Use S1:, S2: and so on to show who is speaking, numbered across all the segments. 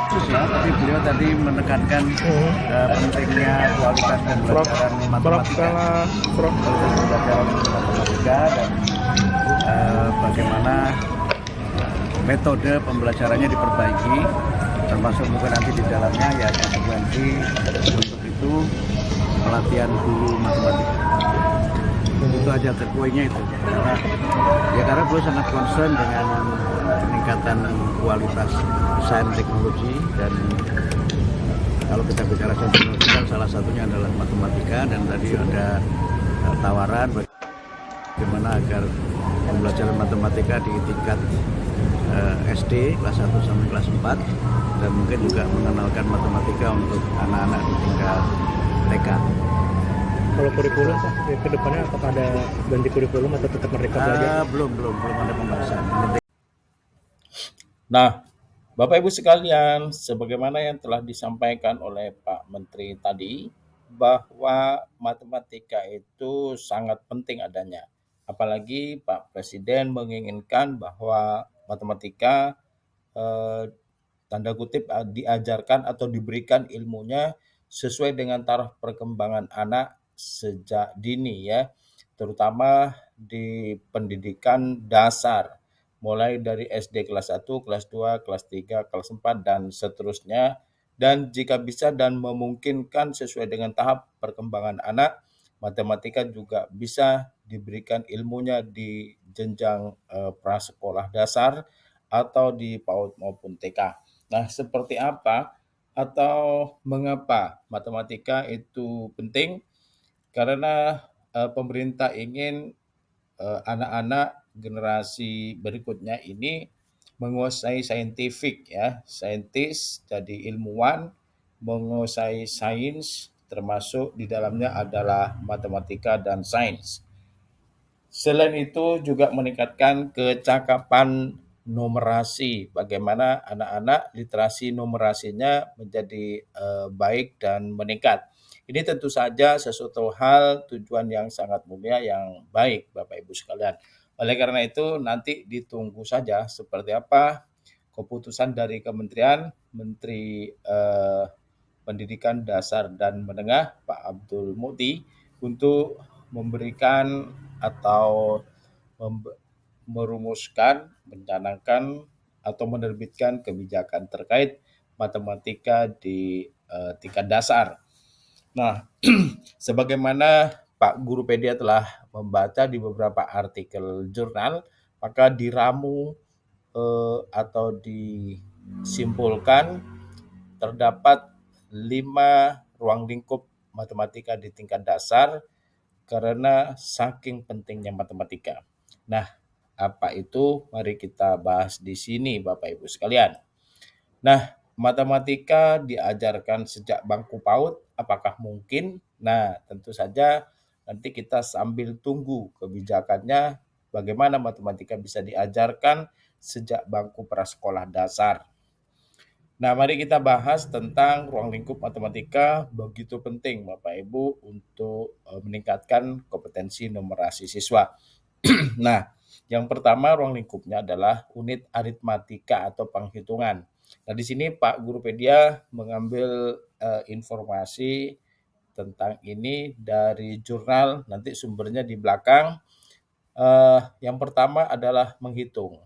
S1: khusus ya, tapi beliau tadi menekankan pentingnya kualitas pembelajaran matematika. Kualitas pembelajaran matematika dan bagaimana metode pembelajarannya diperbaiki, termasuk mungkin nanti di dalamnya ya konsekuensi untuk itu pelatihan guru matematika. Itu aja terkuainya itu. Karena beliau sangat concern dengan peningkatan kualitas sains teknologi, dan kalau kita bicara sains teknologi kan salah satunya adalah matematika, dan tadi ada tawaran bagaimana agar pembelajaran matematika di tingkat SD kelas 1 sampai kelas 4, dan mungkin juga mengenalkan matematika untuk anak-anak di tingkat TK.
S2: Kalau kurikulum Pak, ke depannya apakah ada ganti kurikulum atau tetap Merdeka Belajar?
S1: Belum ada pembahasan.
S3: Nah, Bapak Ibu sekalian, sebagaimana yang telah disampaikan oleh Pak Menteri tadi, bahwa matematika itu sangat penting adanya. Apalagi Pak Presiden menginginkan bahwa matematika tanda kutip diajarkan atau diberikan ilmunya sesuai dengan taraf perkembangan anak sejak dini ya, terutama di pendidikan dasar, mulai dari SD kelas 1, kelas 2, kelas 3, kelas 4, dan seterusnya. Dan jika bisa dan memungkinkan sesuai dengan tahap perkembangan anak, matematika juga bisa diberikan ilmunya di jenjang prasekolah dasar atau di PAUD maupun TK. Nah, seperti apa atau mengapa matematika itu penting? Karena pemerintah ingin anak-anak generasi berikutnya ini menguasai saintifik ya, saintis, jadi ilmuwan, menguasai sains, termasuk di dalamnya adalah matematika dan sains. Selain itu juga meningkatkan kecakapan numerasi, bagaimana anak-anak literasi numerasinya menjadi baik dan meningkat. Ini tentu saja sesuatu hal tujuan yang sangat mulia yang baik Bapak Ibu sekalian. Oleh karena itu nanti ditunggu saja seperti apa keputusan dari Kementerian Menteri Pendidikan Dasar dan Menengah Pak Abdul Muti untuk memberikan atau merumuskan, mencanangkan atau menerbitkan kebijakan terkait matematika di tingkat dasar. Nah, sebagaimana Pak Guru Pedia telah membaca di beberapa artikel jurnal, maka diramu atau disimpulkan terdapat 5 ruang lingkup matematika di tingkat dasar karena saking pentingnya matematika. Nah, apa itu? Mari kita bahas di sini Bapak Ibu sekalian. Nah, matematika diajarkan sejak bangku PAUD, apakah mungkin? Nah, tentu saja nanti kita sambil tunggu kebijakannya bagaimana matematika bisa diajarkan sejak bangku prasekolah dasar. Nah, mari kita bahas tentang ruang lingkup matematika begitu penting Bapak Ibu untuk meningkatkan kompetensi numerasi siswa. Nah, yang pertama ruang lingkupnya adalah unit aritmatika atau penghitungan. Nah, di sini Pak Guru Pedia mengambil informasi tentang ini dari jurnal, nanti sumbernya di belakang. Yang pertama adalah menghitung.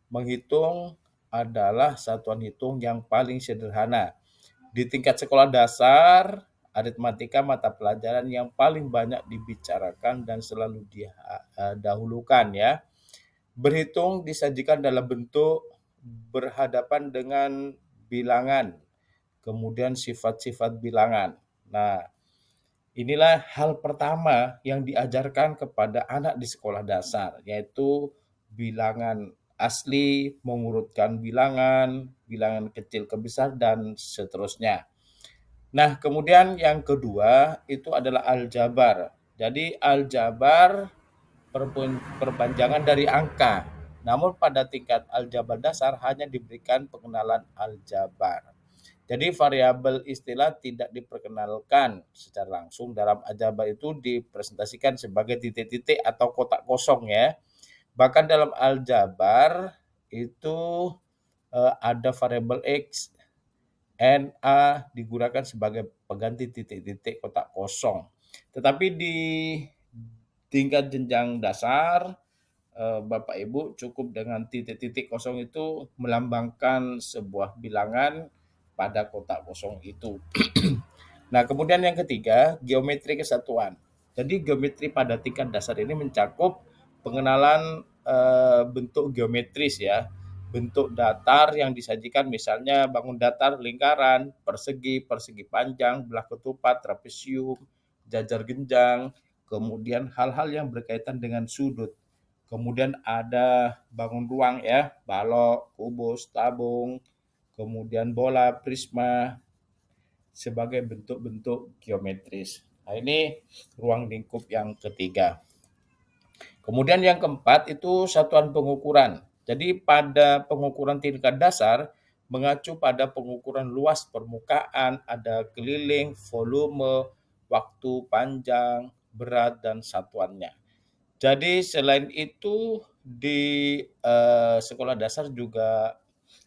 S3: Menghitung adalah satuan hitung yang paling sederhana. Di tingkat sekolah dasar, aritmatika mata pelajaran yang paling banyak dibicarakan dan selalu didahulukan ya. Berhitung disajikan dalam bentuk berhadapan dengan bilangan, kemudian sifat-sifat bilangan. Nah, inilah hal pertama yang diajarkan kepada anak di sekolah dasar, yaitu bilangan asli, mengurutkan bilangan, bilangan kecil ke besar, dan seterusnya. Nah, kemudian yang kedua itu adalah aljabar. Jadi aljabar perpanjangan dari angka. Namun pada tingkat aljabar dasar hanya diberikan pengenalan aljabar. Jadi variabel istilah tidak diperkenalkan secara langsung. Dalam aljabar itu dipresentasikan sebagai titik-titik atau kotak kosong ya. Bahkan dalam aljabar itu ada variabel X, NA digunakan sebagai pengganti titik-titik kotak kosong. Tetapi di tingkat jenjang dasar, Bapak Ibu cukup dengan titik-titik kosong itu melambangkan sebuah bilangan pada kotak kosong itu. Nah, kemudian yang ketiga, geometri kesatuan. Jadi geometri pada tingkat dasar ini mencakup pengenalan bentuk geometris ya, bentuk datar yang disajikan misalnya bangun datar lingkaran, persegi, persegi panjang, belah ketupat, trapesium, jajar genjang, kemudian hal-hal yang berkaitan dengan sudut. Kemudian ada bangun ruang ya, balok, kubus, tabung, kemudian bola, prisma sebagai bentuk-bentuk geometris. Nah, ini ruang lingkup yang ketiga. Kemudian yang keempat itu satuan pengukuran. Jadi pada pengukuran tingkat dasar mengacu pada pengukuran luas permukaan, ada keliling, volume, waktu panjang, berat, dan satuannya. Jadi selain itu di sekolah dasar juga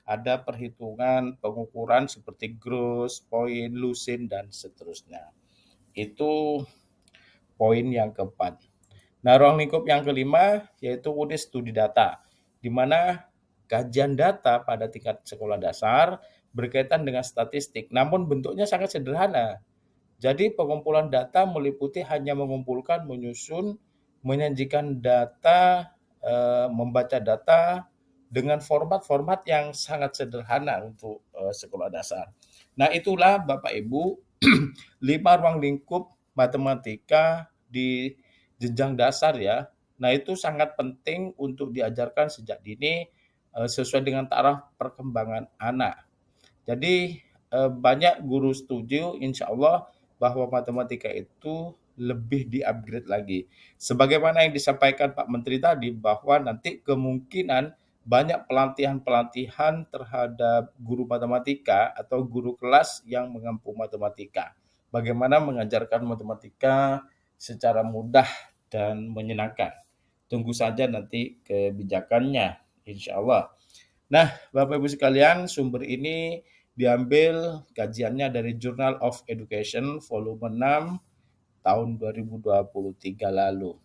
S3: ada perhitungan pengukuran seperti gross, poin, lusin, dan seterusnya. Itu poin yang keempat. Nah, ruang lingkup yang kelima yaitu unit studi data, di mana kajian data pada tingkat sekolah dasar berkaitan dengan statistik, namun bentuknya sangat sederhana. Jadi pengumpulan data meliputi hanya mengumpulkan, menyusun, menyajikan data, membaca data dengan format-format yang sangat sederhana untuk sekolah dasar. Nah, itulah Bapak Ibu 5 ruang lingkup matematika di jenjang dasar ya. Nah, itu sangat penting untuk diajarkan sejak dini sesuai dengan taraf perkembangan anak. Jadi banyak guru setuju insya Allah bahwa matematika itu lebih di-upgrade lagi. Sebagaimana yang disampaikan Pak Menteri tadi bahwa nanti kemungkinan banyak pelatihan-pelatihan terhadap guru matematika atau guru kelas yang mengempu matematika. Bagaimana mengajarkan matematika secara mudah dan menyenangkan. Tunggu saja nanti kebijakannya, insya Allah. Nah, Bapak Ibu sekalian, sumber ini diambil kajiannya dari Journal of Education volume 6 tahun 2023 lalu.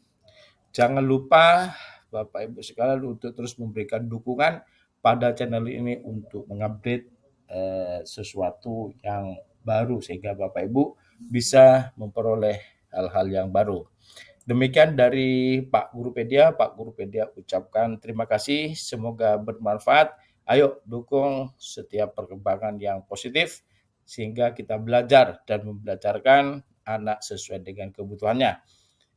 S3: Jangan lupa Bapak Ibu sekalian untuk terus memberikan dukungan pada channel ini untuk mengupdate sesuatu yang baru sehingga Bapak Ibu bisa memperoleh hal-hal yang baru. Demikian dari Pak Gurupedia. Pak Gurupedia ucapkan terima kasih, semoga bermanfaat. Ayo dukung setiap perkembangan yang positif sehingga kita belajar dan membelajarkan anak sesuai dengan kebutuhannya.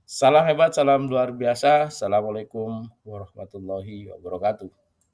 S3: Salam hebat, salam luar biasa. Assalamualaikum warahmatullahi wabarakatuh.